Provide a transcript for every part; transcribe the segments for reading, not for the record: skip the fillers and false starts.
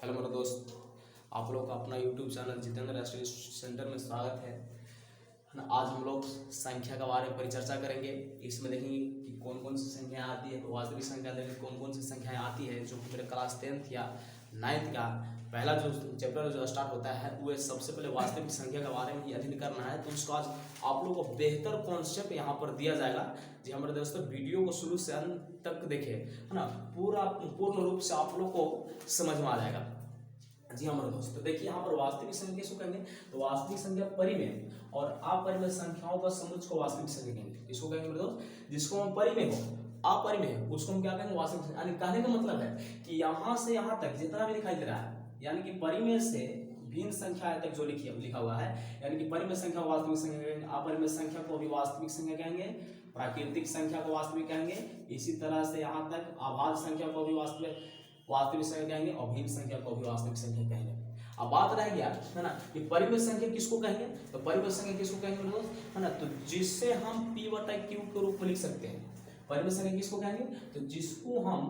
Hello मेरे दोस्त, आप लोग का अपना YouTube channel Jitendra study centre में स्वागत है ना। आज हम लोग संख्या के बारे में परिचर्चा करेंगे। इसमें देखेंगे कि कौन कौन सी संख्याएं आती है, तो वास्तविक संख्या देखेंगे कौन कौन सी संख्याएं आती है। जो मेरे क्लास 10th या 9th का पहला जो चैप्टर जो स्टार्ट होता है वो सबसे पहले वास्तविक संख्या के बारे में ही अध्ययन करना है। तो उसको आज आप लोगों को बेहतर कॉन्सेप्ट यहाँ पर दिया जाएगा। जी हमारे दोस्तों, वीडियो को शुरू से अंत तक देखें, है ना। पूर्ण रूप से आप लोग को समझ में आ जाएगा। जी हमारे दोस्तों, देखिए यहाँ पर वास्तविक संख्या किसको कहेंगे, तो वास्तविक संख्या परिमेय और अपरिमेय संख्याओं का समुच्चय को वास्तविक संख्या कहेंगे। किसको कहेंगे मेरे दोस्त, जिसको हम परिमेय हो अपरिमेय हो उसको हम क्या कहेंगे, वास्तविक संख्या। यानी कहने का मतलब है कि यहाँ से यहाँ तक जितना भी दिखाई दे रहा है, यानी कि परिमेय से भिन्न संख्या तक जो लिखा हुआ है, यानी कि परिमेय संख्या को वास्तविक संख्या कहेंगे, अपरिमेय संख्या को भी वास्तविक संख्या कहेंगे, प्राकृतिक संख्या को वास्तविक कहेंगे। इसी तरह से यहाँ तक अभाज्य संख्या को भी वास्तविक संख्या कहेंगे और भिन्न संख्या को भी वास्तविक संख्या कहेंगे। अब बात रह गया, है ना, कि परिमेय संख्या किसको कहेंगे, तो परिमेय संख्या किसको कहेंगे मेरे दोस्त, है ना, तो जिससे हम p/q के रूप में लिख सकते हैं। परिमेय संख्या किसको कहेंगे, तो जिसको हम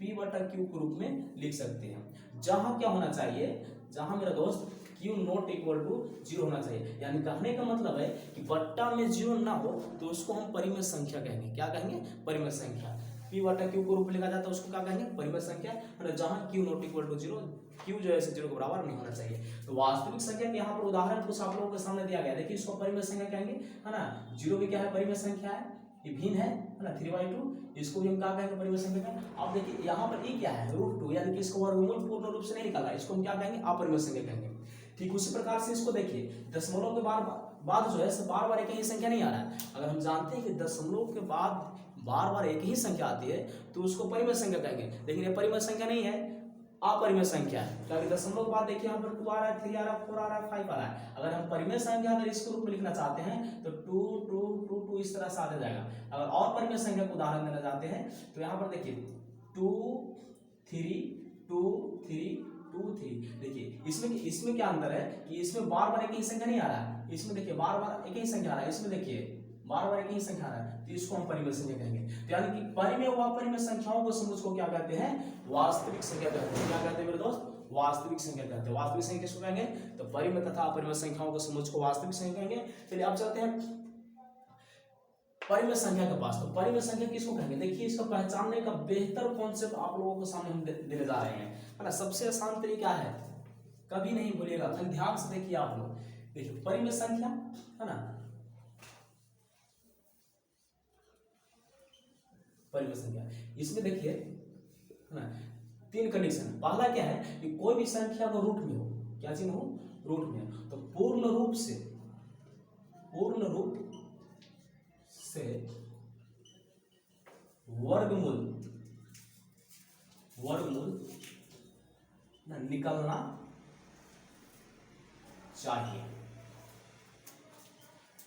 p/q के रूप में लिख सकते हैं। जहां क्या होना चाहिए, जहां मेरा दोस्त q नॉट इक्वल टू 0 होना चाहिए। यानी कहने का मतलब है कि बट्टा में 0 ना हो तो उसको हम परिमेय संख्या कहेंगे। क्या कहेंगे, परिमेय संख्या। p/q के रूप में लिखा जाता है उसको क्या कहेंगे, परिमेय संख्या, है ना। जहां q not equal to 0, q जो है 0 के बराबर नहीं होना चाहिए। तो वास्तविक संख्या के यहाँ पर उदाहरण कुछ आप लोगों के सामने दिया गया, देखिए इसको परिमेय संख्या कहेंगे, है ना। 0 भी क्या है, परिमेय संख्या है, ये भिन्न है ना, 3/2, इसको भी हम क्या कहेंगे, परिमेय संख्या कहेंगे। अब देखिए यहाँ पर ये क्या है, √2, यानी कि इसको वर्गमूल पूर्ण रूप से नहीं निकाला, इसको हम क्या कहेंगे, अपरिमेय संख्या कहेंगे। ठीक उसी प्रकार से इसको देखिए, दशमलव के बाद जो है बार बार एक ही संख्या नहीं आ रहा है। अगर हम जानते हैं कि दशमलव के बाद बार बार एक ही संख्या आती है तो उसको परिमेय संख्या कहेंगे, लेकिन ये परिमेय संख्या नहीं है, अपरिमेय संख्या है। क्योंकि दशमलव के बाद देखिए यहाँ पर 2 आ रहा है, 3 आ रहा है, 4 आ रहा है, 5 आ रहा है। अगर हम परिमेय संख्या अगर इसके रूप में लिखना चाहते हैं तो 2 2 2 2 इस तरह से आ जाएगा। अगर और परिमेय संख्या को उदाहरण देना चाहते हैं तो यहाँ पर देखिए 2 3 2 3 2 3। देखिए इसमें क्या अंतर है कि इसमें बार बार एक ही संख्या नहीं आ रहा है, इसमें देखिए बार बार एक ही संख्या आ रहा है, इसमें देखिए बार बार एक ही संख्या आ रहा है, तो इसको हम परिमेय संख्या कहेंगे। तो यानी कि परिमेय व अपरिमेय संख्याओं को समुच्चय को क्या कहते हैं, वास्तविक संख्या कहते हैं। क्या कहते हैं मेरे दोस्त, वास्तविक संख्या कहते हैं। वास्तविक संख्या किसको कहेंगे, तो परिमेय तथा अपरिमेय संख्याओं को समुच्चय को वास्तविक संख्या कहेंगे। चलिए अब चलते हैं परिमेय संख्या के पास। तो परिमेय संख्या किसको कहेंगे, देखिए इसको पहचानने का बेहतर कॉन्सेप्ट आप लोगों के सामने हम देने जा रहे हैं, है ना। सबसे आसान तरीका है, कभी नहीं भूलिएगा, ध्यान से देखिए आप लोग। देखिए परिमेय संख्या, है ना, परिमेय संख्या, इसमें देखिए, है ना, 3 कंडीशन। पहला क्या है कि कोई भी संख्या को रूट में हो, क्या चीज हो, रूट में हो, तो पूर्ण रूप से वर्गमूल निकलना चाहिए।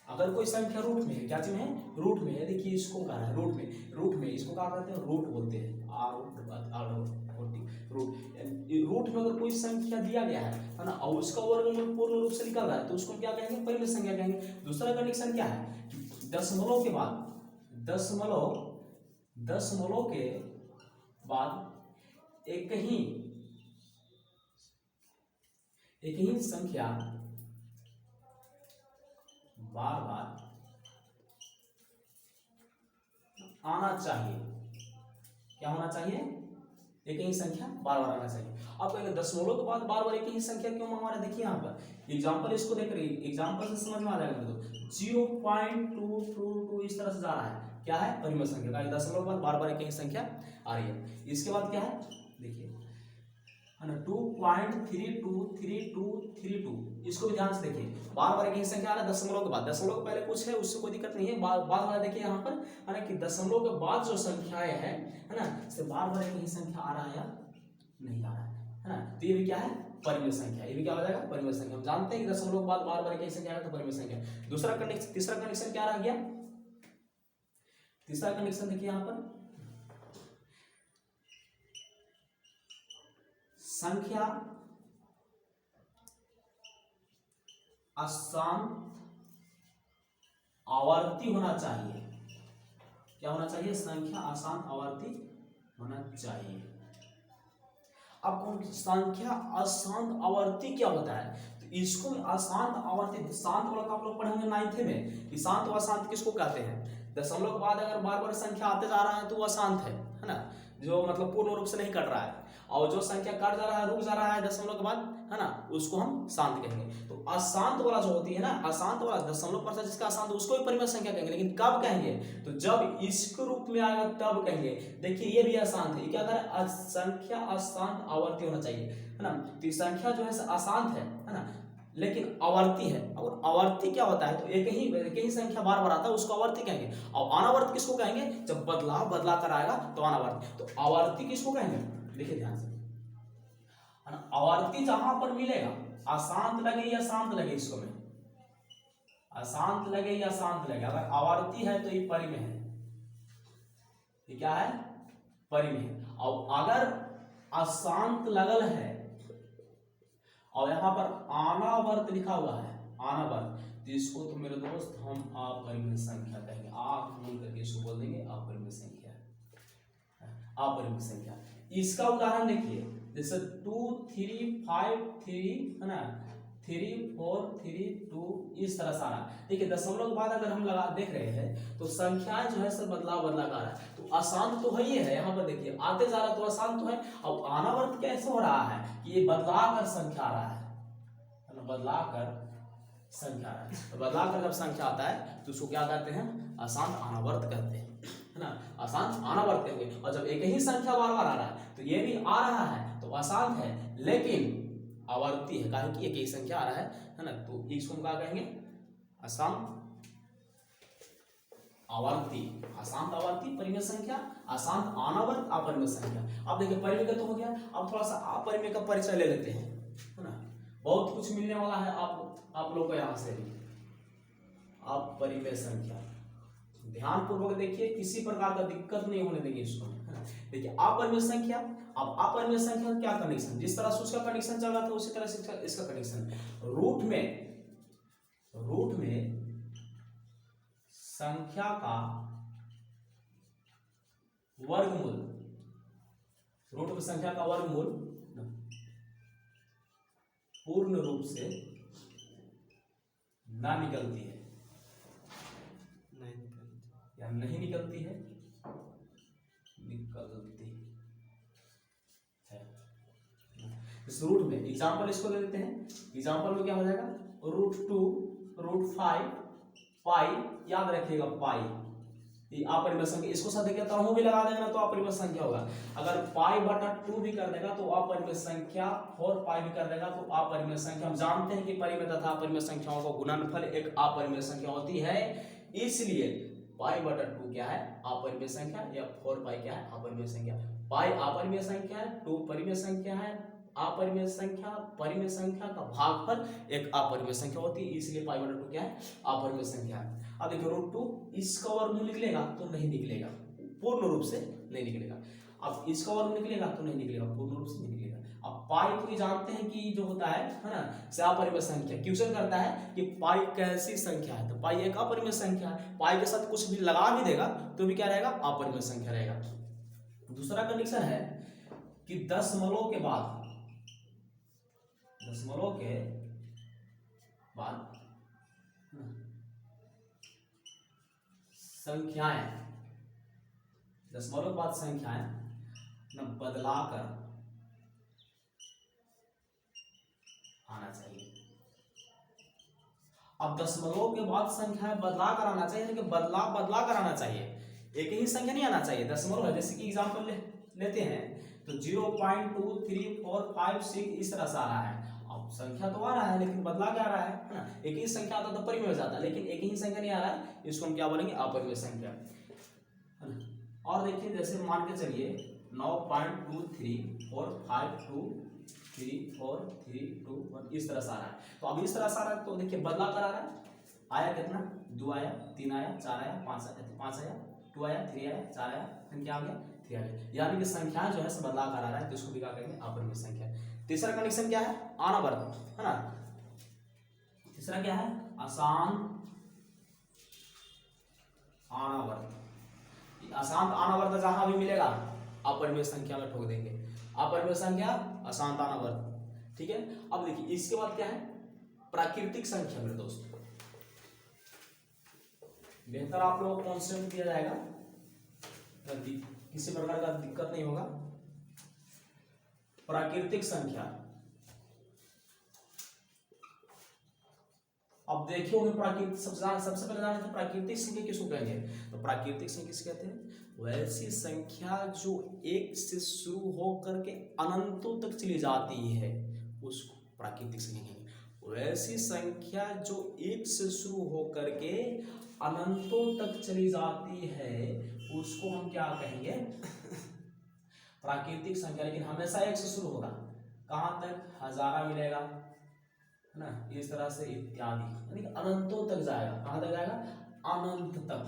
अगर कोई संख्या रूट में है, क्या चीज है, रूट में है, देखिए इसको कह रहा है रूट में इसको क्या कहते हैं, रूट बोलते हैं, रूट में अगर कोई संख्या दिया गया है ना, और उसका वर्गमूल पूर्ण रूप से निकल रहा है तो उसको क्या कहेंगे, परिमेय संख्या कहेंगे। दूसरा कंडीशन क्या है कि दशमलव के बाद एक ही संख्या बार बार आना चाहिए। क्या होना चाहिए, एक ही संख्या बार बार आना चाहिए। आप कहेंगे दशमलव के बाद बार बार एक ही संख्या क्यों मंगवा रहे हैं, देखिए यहाँ पर एग्जांपल इसको देख रही, एग्जांपल से समझ में आ जाएगा। तो 0.222 इस तरह से जा रहा है, क्या है, परिमेय संख्या का। दशमलव के बाद बार बार एक ही संख्या आ रही है। इसके बाद क्या है, देखिए, है ना, 2.3232, इसको भी ध्यान से देखिए, बार बार एक ही संख्या आ रहा है दशमलव के बाद। दशमलव के पहले कुछ है उससे कोई दिक्कत नहीं है, बाद वाला देखिए यहाँ पर, है ना, कि दशमलव के बाद जो संख्याएं हैं, है ना, इससे बार बार एक ही संख्या आ रहा है या नहीं आ रहा है ना, तो ये भी क्या है, परिमेय संख्या। ये भी क्या हो जाएगा, परिमेय संख्या। हम जानते हैं कि दशमलव के बाद बार बार एक ही संख्या है तो परिमेय संख्या। तीसरा कंडीशन क्या रह गया, तीसरा कंडीशन देखिए यहाँ पर, संख्या अशांत आवर्ती होना चाहिए। क्या होना चाहिए, संख्या अशांत आवर्ती होना चाहिए। अब कौन संख्या अशांत आवर्ती क्या होता है, तो इसको अशांत आवर्ती, शांत वाला आप लोग पढ़ेंगे 9th में कि शांत व अशांत किसको कहते हैं। दशमलव के बाद अगर बार बार संख्या आते जा रहा है तो वो अशांत है ना, जो मतलब पूर्ण रूप से नहीं कट रहा है, और जो संख्या कट जा रहा है, रुक जा रहा है दशमलव के बाद, है ना, उसको हम शांत कहेंगे। तो अशांत वाला जो होती है ना, अशांत वाला दशमलव पर जिसका अशांत, उसको भी परिमेय संख्या कहेंगे, लेकिन कब कहेंगे, तो जब इसके रूप में आएगा तब कहेंगे। देखिए ये भी अशांत है, क्या करें, संख्या अशांत आवर्ती होना चाहिए, है ना। तो संख्या जो है अशांत है ना, लेकिन आवर्ती है। और आवर्ती क्या होता है, तो एक ही संख्या बार बार आता है, उसको आवर्ती कहेंगे। और अनावर्त किसको कहेंगे, जब बदला कर आएगा तो अनावर्त। तो आवर्ती किसको कहेंगे, देखिए ध्यान से, आवर्ती जहां पर मिलेगा, अशांत लगे या शांत लगे, इसको में अशांत लगे या शांत लगे, अगर आवर्ती है तो ये परिमेय है, ये क्या है, परिमेय है। और अगर अशांत लगल है और यहाँ पर अनावर्त लिखा हुआ है, अनावर्त, तो इसको तो मेरे दोस्त हम अपरिमेय संख्या कहेंगे। आंख मूंद करके इसको बोल देंगे अपरिमेय संख्या, अपरिमेय संख्या। इसका उदाहरण देखिए, जैसे 2 3 5 3, है ना, 3 4 3 2, इस तरह सारा। देखिए दशमलव के बाद अगर हम लगा देख रहे हैं तो संख्याएं जो है सब बदला कर रहा है, तो अशांत तो है ही है। यहाँ पर देखिए आते जा रहा तो अशांत तो है। अब अनावर्त कैसे हो रहा है कि ये बदला कर संख्या आ रहा है ना, बदला कर संख्या आ रहा है। तो बदला कर जब संख्या आता है तो उसको क्या कहते हैं, अशांत अनावर्त कहते हैं, है ना, अशांत अनावर्त कहेंगे। और जब एक ही संख्या बार बार आ रहा है तो ये भी आ रहा है तो अशांत है, लेकिन आवर्ती है, कारण कि एक ही संख्या आ रहा है ना, तो इसको क्या कहेंगे, अशांत आवर्ती। अशांत आवर्ती परिमेय संख्या, अशांत अनावर्त अपरिमेय संख्या। अब देखिए परिमेय का तो हो गया, अब थोड़ा सा अपरिमेय का परिचय ले लेते हैं, है ना। बहुत कुछ मिलने वाला है आप लोग को यहाँ से भी। अपरिमेय संख्या ध्यान पूर्वक देखिए, किसी प्रकार का दिक्कत नहीं होने देंगे इसको। देखिए अपरिमेय संख्या, अब अपरिमेय संख्या का क्या कंडीशन, जिस तरह से उसका कंडीशन चल रहा था उसी तरह से इसका कंडीशन। रूट में संख्या का वर्गमूल, रूट में संख्या का वर्गमूल पूर्ण रूप से ना निकलती है, या नहीं निकलती है, निकलती है। इस रूट में एग्जांपल इसको ले लेते हैं। एग्जांपल में क्या हो जाएगा, √2 √5 पाई, याद रखिएगा पाई, ये अपरिमेय संख्या। इसको साथ देखिए तरह भी लगा देगा तो अपरिमेय संख्या होगा। अगर पाई बटा 2 भी कर देगा तो अपरिमेय संख्या, 4 पाई भी कर देगा तो अपरिमेय संख्या। हम जानते हैं कि परिमेय तथा अपरिमेय संख्याओं का गुणनफल एक अपरिमेय संख्या होती है, इसलिए पाई बटा 2 क्या है, अपरिमेय संख्या, या 4 पाई क्या है, अपरिमेय संख्या। पाई अपरिमेय संख्या है, 2 परिमेय संख्या है, अपरिमेय संख्या परिमेय संख्या का भागफल एक अपरिमेय संख्या होती है, इसलिए पाई बटा 2 क्या है, अपरिमेय संख्या है। अब देखो √2 इसका वर्गमूल निकलेगा तो नहीं निकलेगा, पूर्ण रूप से नहीं निकलेगा। अब इसका वर्गमूल निकलेगा तो नहीं निकलेगा, पूर्ण रूप से नहीं निकलेगा। अब पाई तो ये जानते हैं कि जो होता है ना, से अपरिमेय संख्या। क्वेश्चन करता है कि पाई कैसी संख्या है, तो पाई एक अपरिमेय संख्या है। पाई के साथ कुछ भी लगा भी देगा तो भी क्या रहेगा, अपरिमेय संख्या रहेगा। दूसरा कंडीशन है कि दशमलव के बाद संख्याएं, दशमलव के बाद संख्याएं न बदला कर आना चाहिए। अब दशमलव के बाद संख्याएं बदला कर आना चाहिए, लेकिन बदला कर आना चाहिए, एक ही संख्या नहीं आना चाहिए। दशमलव है, जैसे कि एग्जांपल लेते हैं तो 0.2 3 4 5 6 इस तरह से आ रहा है। अब संख्या तो आ रहा है लेकिन बदला क्या आ रहा है ना, एक ही संख्या आता तो परिमेय हो जाता, लेकिन एक ही संख्या नहीं आ रहा है, इसको हम क्या बोलेंगे, अपरिमेय संख्या, है ना। और देखिए जैसे मान के चलिए 9.23 4 5 2 3 4 3 2 1 इस तरह से आ रहा है। तो अब इस तरह से आ रहा है तो देखिए बदला कर आ रहा है। आया कितना, 2 आया, 3 आया, 4 आया, 5 आया, 2 आया, 3 आया, 4 आया, फिर क्या आ गया, 3 आ गया। यानी कि संख्या जो है सब बदला कर आ रहा है, तो इसको भी क्या कहेंगे, अपरिमेय संख्या। तीसरा कंडीशन क्या है, अनावर्त, है ना। तीसरा क्या है, अशांत अनावर्त। अशांत अनावर्त जहां भी मिलेगा अपरिमेय संख्या में ठोक देंगे। अपरिमेय संख्या, अशांताना वर्ग। ठीक है, अब देखिए इसके बाद क्या है, प्राकृतिक संख्या मेरे दोस्त। बेहतर आप लोगों को कॉन्सेप्ट दिया जाएगा, किसी प्रकार का दिक्कत नहीं होगा। प्राकृतिक संख्या, अब देखिए प्राकृतिक सबसे पहले जाने प्राकृतिक संख्या किसको कहेंगे, तो प्राकृतिक संख्या किसे कहते हैं, वैसी संख्या जो एक से शुरू होकर के अनंतों तक चली जाती है उसको प्राकृतिक संख्या कहेंगे। वैसी संख्या जो एक से शुरू होकर के अनंतों तक चली जाती है उसको हम क्या कहेंगे प्राकृतिक संख्या। लेकिन हमेशा एक से शुरू होगा, कहाँ तक, हजारा मिलेगा है ना, इस तरह से इत्यादि, यानी कि अनंतों तक जाएगा। कहाँ तक जाएगा, अनंत तक,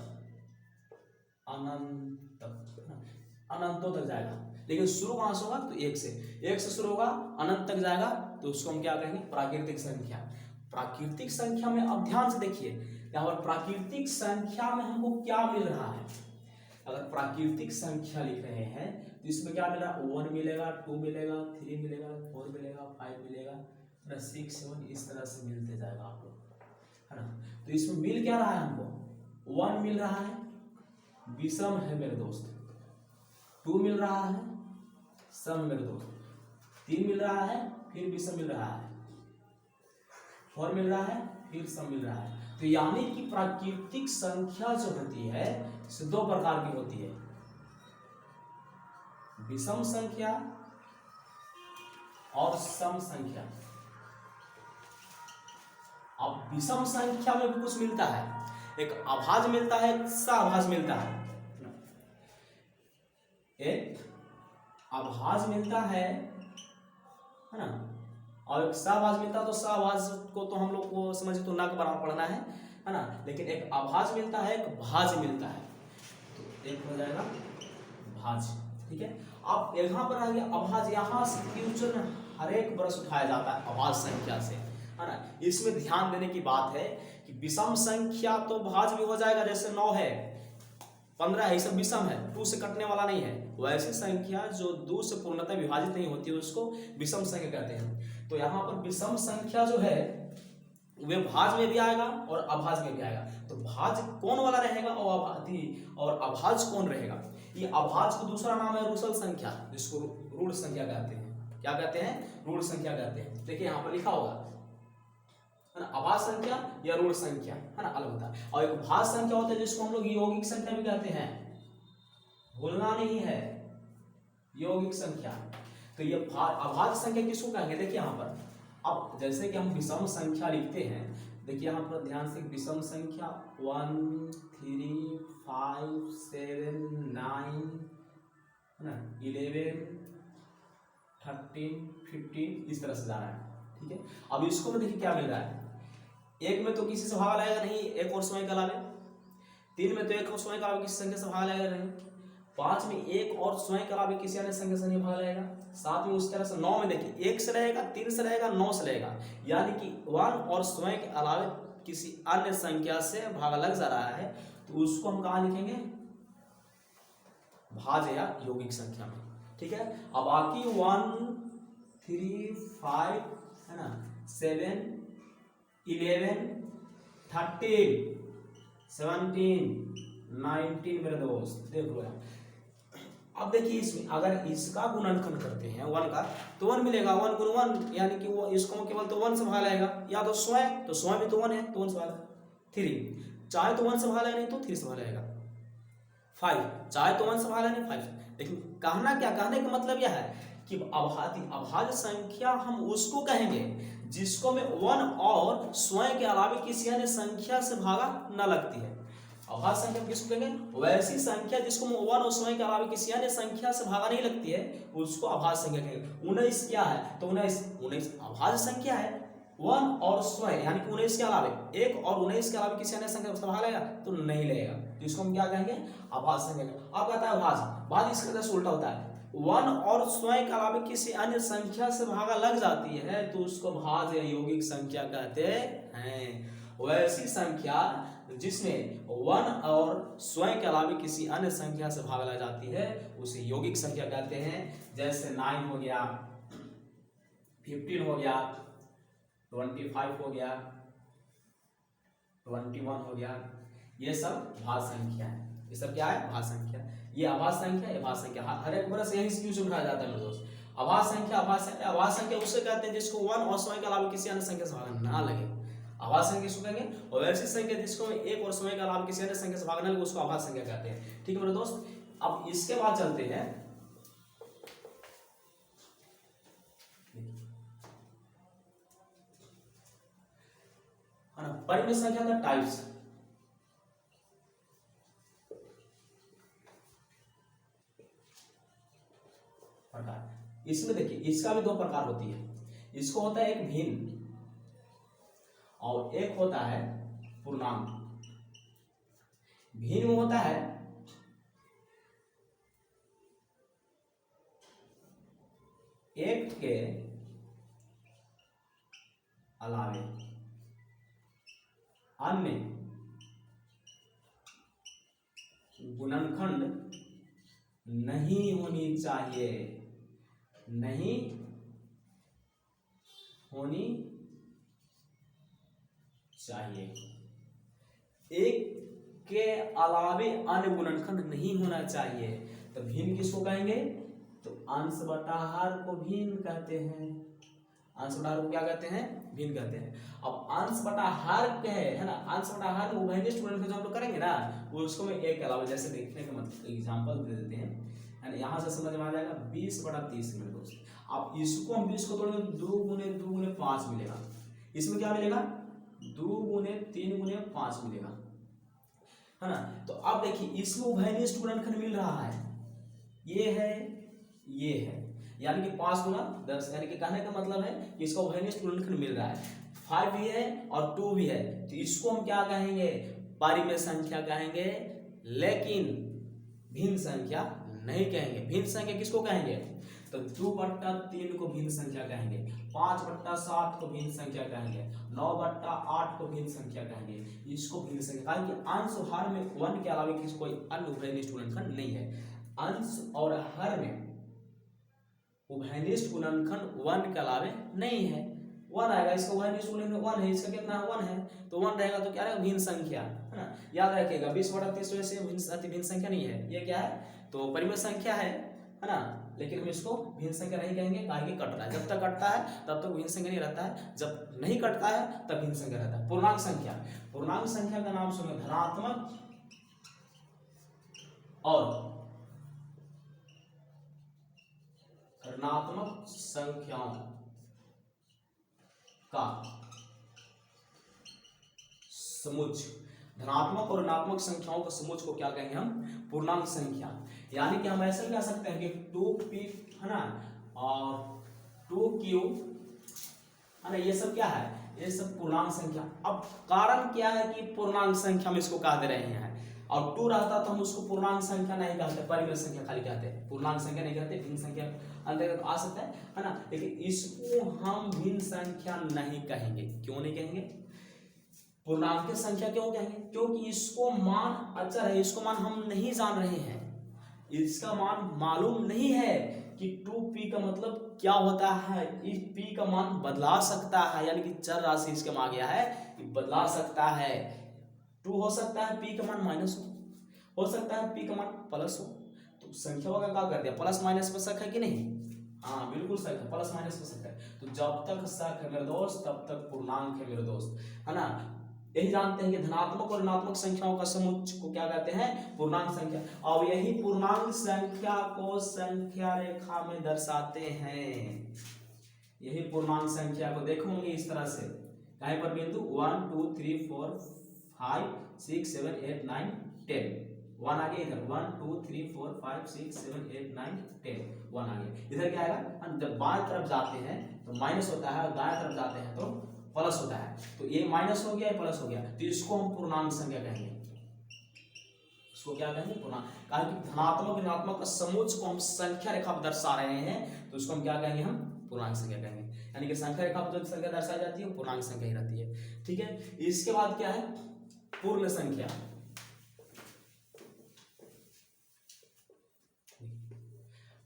अनंत तक, अनंतों तक जाएगा। लेकिन शुरू कहाँ से होगा, तो एक से शुरू होगा, अनंत तक जाएगा, तो उसको हम क्या कहेंगे, प्राकृतिक संख्या। प्राकृतिक संख्या में अब ध्यान से देखिए, यहाँ पर प्राकृतिक संख्या में हमको क्या मिल रहा है। अगर प्राकृतिक संख्या लिख रहे हैं तो इसमें क्या मिला, 1 मिलेगा, 2 मिलेगा, 3 मिलेगा, 4 मिलेगा, 5 मिलेगा, 6, 7 इस तरह से मिलते जाएगा आप लोग, है ना। तो इसमें मिल क्या रहा है, हमको 1 मिल रहा है, विषम है मेरे दोस्त, 2 मिल रहा है, सम मेरे दोस्त, 3 मिल रहा है, फिर विषम मिल रहा है, 4 मिल रहा है, फिर सम मिल रहा है। तो यानी कि प्राकृतिक संख्या जो होती है इसे 2 प्रकार की होती है, विषम संख्या और सम संख्या। अब विषम संख्या में भी कुछ मिलता है, एक अभाज्य मिलता है, एक सहभाज्य मिलता है। एक अभाज्य मिलता है ना, और एक सहभाज्य मिलता है। तो सहभाज्य को तो हम लोग को समझे तो ना के बराबर पढ़ना है ना। लेकिन एक अभाज्य मिलता है, एक भाज्य मिलता है, तो एक हो जाएगा भाज्य। ठीक है, अब यहाँ पर आ गया अभाज्य, यहाँ से क्वेश्चन हर एक वर्ष उठाया जाता है अभाज्य संख्या से, है ना। इसमें ध्यान देने की बात है कि विषम संख्या तो भाज्य भी हो जाएगा, जैसे 9 है, 15 है, ये सब विषम है, 2 से कटने वाला नहीं है। वैसी संख्या जो 2 से पूर्णतः विभाजित नहीं होती है उसको विषम संख्या कहते हैं। तो यहाँ पर विषम संख्या जो है वे भाज्य में भी आएगा और अभाज्य में भी आएगा। तो भाज्य कौन वाला रहेगा और अभाज्य कौन रहेगा। ये अभाज्य को दूसरा नाम है रूढ़ संख्या, जिसको रूढ़ संख्या कहते हैं। क्या कहते हैं, रूढ़ संख्या कहते हैं। देखिए यहाँ पर लिखा होगा, है ना, अभाज्य संख्या या रूढ़ संख्या, है ना, अलग होता है। और एक भाज्य संख्या होता है जिसको हम लोग यौगिक संख्या भी कहते हैं, भूलना नहीं है, यौगिक संख्या। तो ये अभाज्य संख्या किसको कहेंगे, देखिए यहाँ पर अब जैसे कि हम विषम संख्या लिखते हैं, देखिए यहाँ पर ध्यान से, विषम संख्या 1 3 5 7 9 है ना, 11 13 15 इस तरह से जा रहा है। ठीक है, अब इसको में देखिए क्या मिल रहा है, एक में तो किसी से भाग लगेगा नहीं, एक और स्वयं के अलावे, 3 में तो एक और स्वयं के अलावे किसी संख्या से भाग लगेगा नहीं, 5 में एक और स्वयं के अलावे किसी अन्य संख्या से नहीं भाग लगेगा, 7 में उस तरह से, 9 में देखिए 1 से रहेगा, 3 से रहेगा, 9 से रहेगा। यानी कि 1 और स्वयं के अलावे किसी अन्य संख्या से भाग लग जा रहा है, तो उसको हम कहाँ लिखेंगे, भाज्य या यौगिक संख्या में। ठीक है, अब बाकी 1 3 5 है ना, 7 11 13 17 19 मेरे दोस्त देख लो। अब देखिए इसमें अगर इसका गुणनखंड करते हैं 1 का, तो 1 मिलेगा, 1 गुण 1, यानी कि वो इसको केवल तो 1 से भाग लगेगा, या तो स्वयं, तो स्वयं भी तो 1 है, तो 1 से भाग 3, चाहे तो 1 से भाग लगेगा, नहीं तो 3 से भाग लगेगा, 5 चाहे तो 1 से भाग लगेगा, नहीं 5। लेकिन कहने का मतलब यह है कि अभाज्य संख्या हम उसको कहेंगे जिसको में 1 और स्वयं के अलावे किसी अन्य संख्या से भागा न लगती है। अभाज्य संख्या किसको कहेंगे, वैसी संख्या जिसको 1 और स्वयं के अलावे किसी अन्य संख्या से भागा नहीं लगती है, उसको अभाज्य संख्या कहेंगे। 19 क्या है, तो 19 अभाज्य संख्या है, 1 और स्वयं यानी कि 19 के अलावे, 1 और 19 के अलावे किसी अन्य संख्या से भाग लेगा तो नहीं लेगा, तो इसको हम क्या कहेंगे, अभाज्य संख्या। अब कहता है भाज्य इसका जैसे उल्टा होता है, 1 और स्वयं के अलावे किसी अन्य संख्या से भागा लग जाती है तो उसको भाज्य या यौगिक संख्या कहते हैं। वैसी संख्या जिसमें 1 और स्वयं के अलावा किसी अन्य संख्या से भाग ला जाती है उसे यौगिक संख्या कहते हैं। जैसे 9 हो गया, 15 हो गया, 25 हो गया, 21 हो गया, ये सब भाज्य संख्या है। ये सब क्या है? भाज्य संख्या। ये अभाज्य संख्या, ये भाज्य संख्या। हर एक वर्ष यही क्वेश्चन उठाया जाता है मेरे दोस्त। अभाज्य संख्या, अभाज्य संख्या, अभाज्य संख्या उसे कहते हैं जिसको 1 और स्वयं के अलावा किसी अन्य संख्या से भाग ना लगे, अभाज्य संख्या किसको कहेंगे। और ऐसी संख्या जिसको 1 और स्वयं के अलावा किसी अन्य संख्या से भाग ना लगे उसको अभाज्य संख्या कहते हैं। ठीक है मेरे दोस्त। अब इसके बाद चलते हैं परिमित संख्या का टाइप्स। प्रकार इसमें देखिए, इसका भी 2 प्रकार होती है। इसको होता है एक भिन्न और एक होता है पूर्णांक। भिन्न में होता है एक के अलावे अन्य गुणनखंड नहीं होनी चाहिए, नहीं होनी चाहिए। एक के अलावे अन्य गुणनखंड नहीं होना चाहिए। तो भिन्न किसको कहेंगे? तो अंश बटा हर को भिन्न कहते हैं। अंश बटा हर को क्या कहते हैं? भिन्न कहते हैं। अब अंश बटा हर है ना, अंश बटा हर उभयनिष्ठ गुणनखंड जो हम लोग करेंगे ना, वो उसको मैं एक के अलावा जैसे देखने का मतलब एग्जांपल दे देते हैं। यहाँ से समझ में आ जाएगा 20/30 मेरे दोस्त। अब इसको हम 20 को तोड़ेंगे 2 × 2 × 5 मिलेगा। इसमें क्या मिलेगा? 2 × 3 × 5 मिलेगा, है ना। तो अब देखिए इसमें उभयनिष्ठ गुणनखंड मिल रहा है, ये है, ये है, यानी कि 5 × 10, यानी कि कहने का मतलब है कि इसका उभयनिष्ठ गुणनखंड मिल रहा है। 5 भी है और 2 भी है, तो इसको हम क्या कहेंगे? परिमेय संख्या कहेंगे, लेकिन भिन्न संख्या नहीं कहेंगे। भिन्न संख्या किसको कहेंगे? तो 2/3 को भिन्न संख्या कहेंगे, 5/7 को भिन्न संख्या कहेंगे, 9/8 को भिन्न संख्या कहेंगे। इसको भिन्न संख्या कहेंगे। अंश और हर में 1 के अलावा किसी कोई अन्य उभयनिष्ठ गुणनखंड नहीं है। अंश और हर में उभयनिष्ठ गुणनखंड 1 के अलावा नहीं है। 1 आएगा, इसका उभयनिष्ठ गुणनखंड 1 है, इसका कितना है? 1 है, तो 1 रहेगा तो क्या रहेगा? भिन्न संख्या, है ना। याद रखिएगा 20/30 वैसे भिन्न संख्या नहीं है, ये क्या है? तो परिमेय संख्या है ना, लेकिन हम इसको भिन्न संख्या नहीं कहेंगे, काहे कि कट रहा है। जब तक कटता है तब तक भिन्न संख्या नहीं रहता है, जब नहीं कटता है तब भिन्न संख्या रहता है। पूर्णांक संख्या, पूर्णांक संख्या का नाम सुनो, धनात्मक और ऋणात्मक संख्याओं का समुच्चय। धनात्मक और ऋणात्मक संख्याओं का समुच्चय को क्या कहेंगे हम? पूर्णांक संख्या। यानी कि हम ऐसे कह सकते हैं कि 2p, है ना, और 2q, है ना, ये सब क्या है? ये सब पूर्णांक संख्या। अब कारण क्या है कि पूर्णांक संख्या में इसको कह दे रहे हैं, और 2 रहता तो हम उसको पूर्णांक संख्या नहीं कहते, परिमेय संख्या खाली कहते हैं, पूर्णांक संख्या नहीं कहते। भिन्न संख्या अंतर्गत आ सकता है ना, लेकिन इसको हम भिन्न संख्या नहीं कहेंगे। क्यों नहीं कहेंगे? पूर्णांक संख्या क्यों कहेंगे? क्योंकि इसको मान अचर है, इसको मान हम नहीं जान रहे हैं, इसका मान मालूम नहीं है कि 2p का मतलब क्या होता है। इस p का मान बदला सकता है, यानी कि चर राशि इसके में आ गया है कि बदला सकता है। 2 हो सकता है p का मान माइनस हो सकता है p का मान प्लस हो। तो संख्या का क्या कर दिया? प्लस माइनस पर शक है कि नहीं? हाँ बिल्कुल शक है, प्लस माइनस पर शक है। तो जब तक शक है मेरे दोस्त तब तक पूर्णांक है मेरे दोस्त, है ना। यही जानते हैं कि धनात्मक और ऋणात्मक संख्याओं का समुच्चय को क्या कहते हैं? पूर्णांक संख्या। और यही पूर्णांक संख्या को संख्या रेखा में दर्शाते हैं। यही पूर्णांक संख्या को देखोगे इस तरह से, कहीं पर बिंदु 1 2 3 4 5 6 7 8 9 10, 1 आ गया इधर, 1 2 3 4 5 6 7 8 9 10, 1 आ गया। इधर क्या आएगा? जब बाएं तरफ जाते हैं तो माइनस होता है, और दाएं तरफ जाते हैं तो प्लस होता है। तो ये माइनस हो गया, ये प्लस हो गया, तो इसको हम पूर्णांक संख्या कहेंगे। इसको क्या कहेंगे? पूर्णांक। कारण कि धनात्मक ऋणात्मक का समुच्चय को हम संख्या रेखा पर दर्शा रहे हैं, तो इसको हम क्या कहेंगे? हम पूर्णांक संख्या कहेंगे। यानी कि संख्या रेखा पर जो संख्या दर्शाई जाती है वो पूर्णांक संख्या ही रहती है। ठीक है, इसके बाद क्या है? पूर्ण संख्या।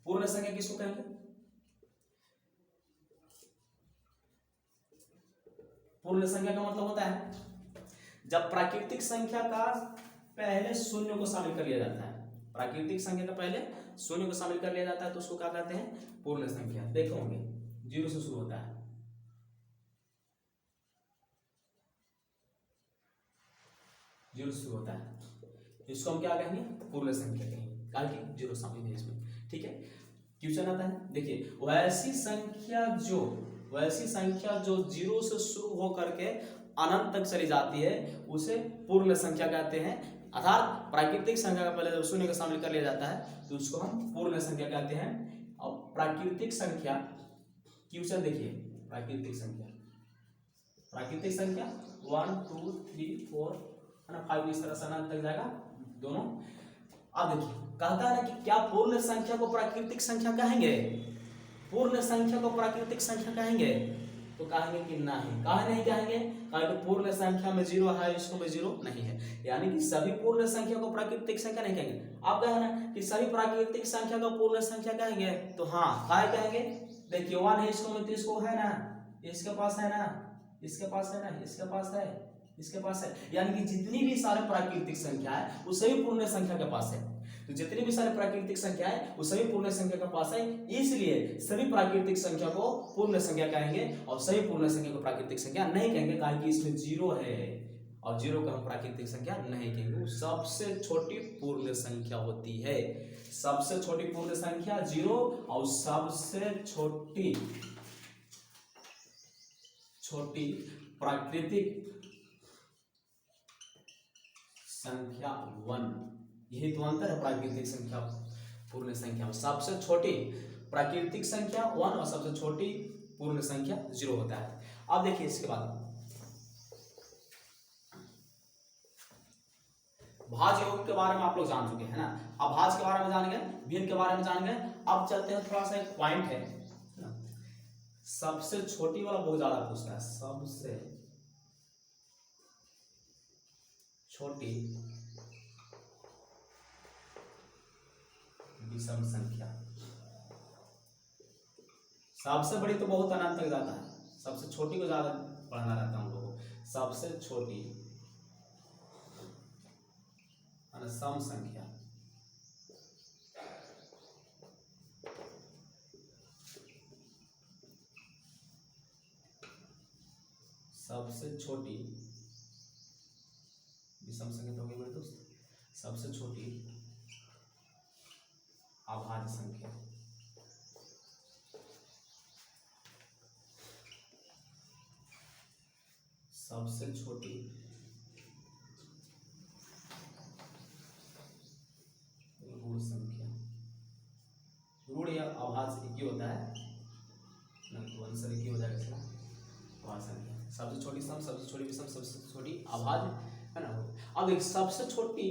पूर्ण संख्या किसको कहेंगे? पूर्ण संख्या का मतलब होता है जब प्राकृतिक संख्या का पहले शून्य को शामिल कर लिया जाता है। प्राकृतिक संख्या का पहले शून्य को शामिल कर लिया जाता है तो उसको क्या कहते हैं? पूर्ण संख्या। देखे होंगे जीरो से शुरू होता है, जीरो से शुरू होता है, इसको हम क्या कहेंगे? पूर्ण संख्या कहेंगे, कारण जीरो शामिल है इसमें। ठीक है, क्वेश्चन आता है, देखिए वैसी संख्या जो जीरो से शुरू होकर के अनंत तक चली जाती है उसे पूर्ण संख्या कहते हैं। अर्थात प्राकृतिक संख्या का पहले जब शून्य को शामिल कर लिया जाता है तो उसको हम पूर्ण संख्या कहते हैं। और प्राकृतिक संख्या, क्वेश्चन देखिए, प्राकृतिक संख्या 1 2 3 4 है ना 5 इस तरह से अनंत तक जाएगा दोनों। अब देखिए कहता है ना कि क्या पूर्ण संख्या को प्राकृतिक संख्या कहेंगे? पूर्ण संख्या को प्राकृतिक संख्या कहेंगे? तो कहेंगे कि नहीं। काहे नहीं कहेंगे? कारण पूर्ण संख्या में जीरो है, इसको में जीरो नहीं है, यानी कि सभी पूर्ण संख्या को प्राकृतिक संख्या नहीं कहेंगे। आप कहे ना कि सभी प्राकृतिक संख्या को पूर्ण संख्या कहेंगे, तो हाँ काहे कहेंगे? देखिए 1 है, इसको में तो इसको है ना, इसके पास है ना, इसके पास है ना, इसके पास है, इसके पास है, यानी कि जितनी भी सारे प्राकृतिक संख्या है वो सभी पूर्ण संख्या के पास है। तो जितनी भी सारे प्राकृतिक संख्या है वो सभी पूर्ण संख्या के पास है, इसलिए सभी प्राकृतिक संख्या को पूर्ण संख्या कहेंगे और सभी पूर्ण संख्या को प्राकृतिक संख्या नहीं कहेंगे, कारण कि इसमें जीरो है और जीरो का हम प्राकृतिक संख्या नहीं कहेंगे। वो सबसे छोटी पूर्ण संख्या होती है, सबसे छोटी पूर्ण संख्या जीरो और सबसे छोटी प्राकृतिक संख्या 1। यही तो अंतर है प्राकृतिक संख्या पूर्ण संख्या में। सबसे छोटी प्राकृतिक संख्या 1 और सबसे छोटी पूर्ण संख्या 0 होता है। अब देखिए इसके बाद भाज्य योग के बारे में आप लोग जान चुके हैं ना। अब भाज्य के बारे में जान गए, भिन्न के बारे में जान गए। अब चलते हैं, थोड़ा सा एक पॉइंट है ना, सबसे छोटी वाला बहुत ज्यादा पूछता है। सबसे छोटी विषम संख्या, सबसे बड़ी तो बहुत अनंत तक जाता है, सबसे छोटी को ज्यादा पढ़ना रहता है हम लोगों को। सबसे छोटी सम संख्या, सबसे छोटी विषम संख्या तो होगी मेरे दोस्त, सबसे छोटी अभाज्य संख्या, सबसे छोटी ऋण संख्या। ऋण या अभाज्य एक ही होता है ना, तो आंसर एक ही हो जाएगा इसका, अभाज्य संख्या। सबसे छोटी सम, सबसे छोटी विषम, सबसे छोटी अभाज्य, है ना। अब एक सबसे छोटी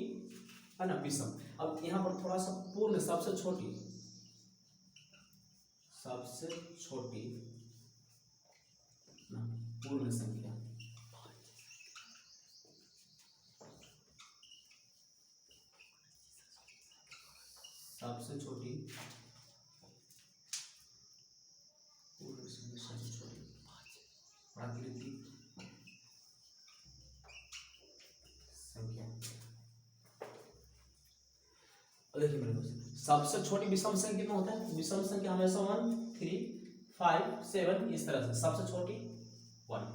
है ना विषम। अब यहाँ पर थोड़ा सा पूर्ण, सबसे छोटी ना पूर्ण संख्या, सबसे छोटी पूर्ण संख्या, सबसे छोटी प्राकृतिक संख्या। देखिए मेरे दोस्त, सबसे छोटी विषम संख्या कितना होता है? विषम संख्या हमेशा 1 3 5 7 इस तरह से। सबसे छोटी 1,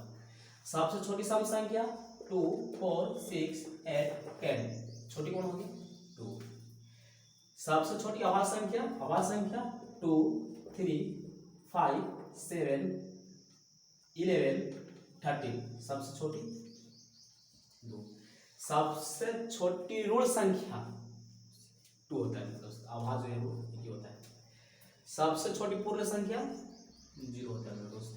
सबसे छोटी सम संख्या 2 4 6 8 10, छोटी कौन होगी? 2। सबसे छोटी अभाज्य संख्या 2 3 5 7 11 13, सबसे छोटी 2। सबसे छोटी ऋण संख्या 2 होता है दोस्त, अभाज्य है वो एक ही होता है। सबसे छोटी पूर्ण संख्या 0 होता है मेरे दोस्त।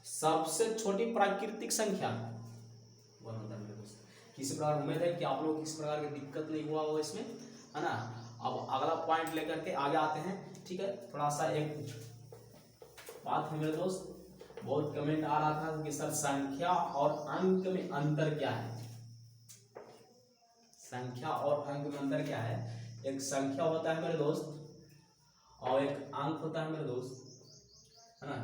सबसे छोटी प्राकृतिक संख्या 1 होता है मेरे दोस्त। किसी प्रकार उम्मीद है कि आप लोग किसी प्रकार की दिक्कत नहीं हुआ हो इसमें, है ना। अब अगला पॉइंट लेकर के आगे आते हैं, ठीक है। थोड़ा सा एक बात है मेरे दोस्त, बहुत कमेंट आ रहा था कि सर संख्या और अंक में अंतर क्या है। संख्या और अंक में अंतर क्या है? एक संख्या होता है मेरे दोस्त और एक अंक होता है मेरे दोस्त, है ना।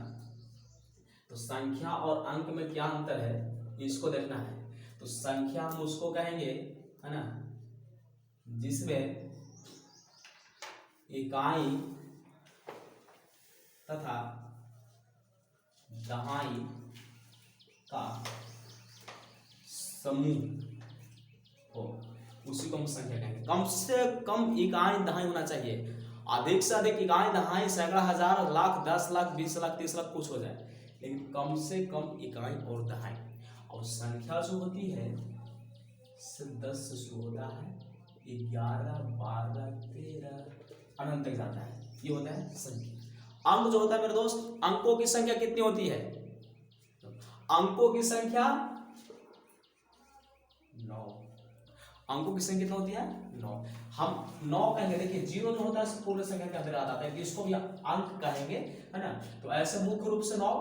तो संख्या और अंक में क्या अंतर है इसको देखना है। तो संख्या हम उसको कहेंगे, है ना, जिसमें इकाई तथा दहाई का समूह हो, उसी को हम संख्या कहेंगे। कम से कम इकाई दहाई होना चाहिए, अधिक से अधिक इकाई दहाई सैकड़ा हजार लाख 10 लाख 20 लाख 30 लाख कुछ हो जाए, लेकिन कम से कम इकाई और दहाई। और संख्या जो होती है 10 से शुरू होता है, 11 12 13 अनंत तक जाता है, ये होता है संख्या। अंक जो होता है मेरे दोस्त, अंकों की संख्या कितनी होती है? अंकों की संख्या 9। अंकों की संख्या कितना होती है? 9। हम 9 कहेंगे, देखिए 0 जो होता है पूर्ण संख्या के अंदर आ जाता है, तो इसको भी अंक कहेंगे, है ना। तो ऐसे मुख्य रूप से 9,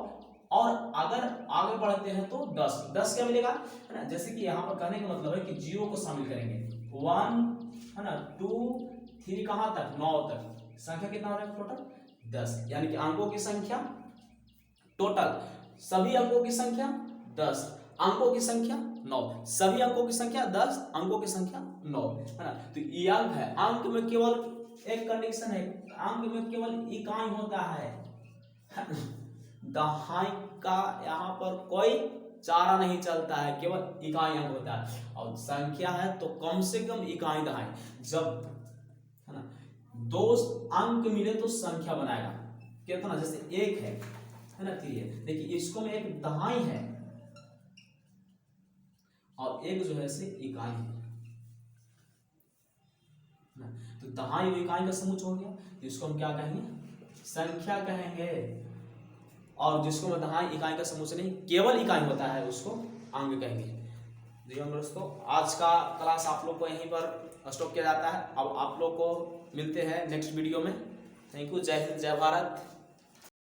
और अगर आगे बढ़ते हैं तो 10। 10 क्या मिलेगा, है ना। जैसे कि यहाँ पर कहने का मतलब है कि 0 को शामिल करेंगे, 1, है ना, 2 3 कहाँ तक? 9 तक। संख्या कितना हो रहा है टोटल? 10। यानी कि अंकों की संख्या टोटल, सभी अंकों की संख्या 10, अंकों की संख्या 9, सभी अंकों की संख्या 10, अंकों की संख्या 9, है ना। तो ये अंक है। अंक में केवल एक कंडीशन है, अंक में केवल इकाई होता है, दहाई का यहाँ पर कोई चारा नहीं चलता है, केवल इकाई अंक होता है। और संख्या है तो कम से कम इकाई दहाई, जब, है ना, 2 अंक मिले तो संख्या बनाएगा। कितना? जैसे 1 है ना, तो ये देखिए इसको में एक दहाई है और एक जो है से इकाई है ना। तो दहाई और इकाई का समूह हो गया, तो इसको हम क्या कहेंगे? संख्या कहेंगे। और जिसको में दहाई इकाई का समूह से नहीं, केवल इकाई होता है, उसको अंक कहेंगे। जी दोस्तों, आज का क्लास आप लोग को यहीं पर स्टॉप किया जाता है। अब आप लोग को मिलते हैं नेक्स्ट वीडियो में। Thank you. जय हिंद, जय भारत।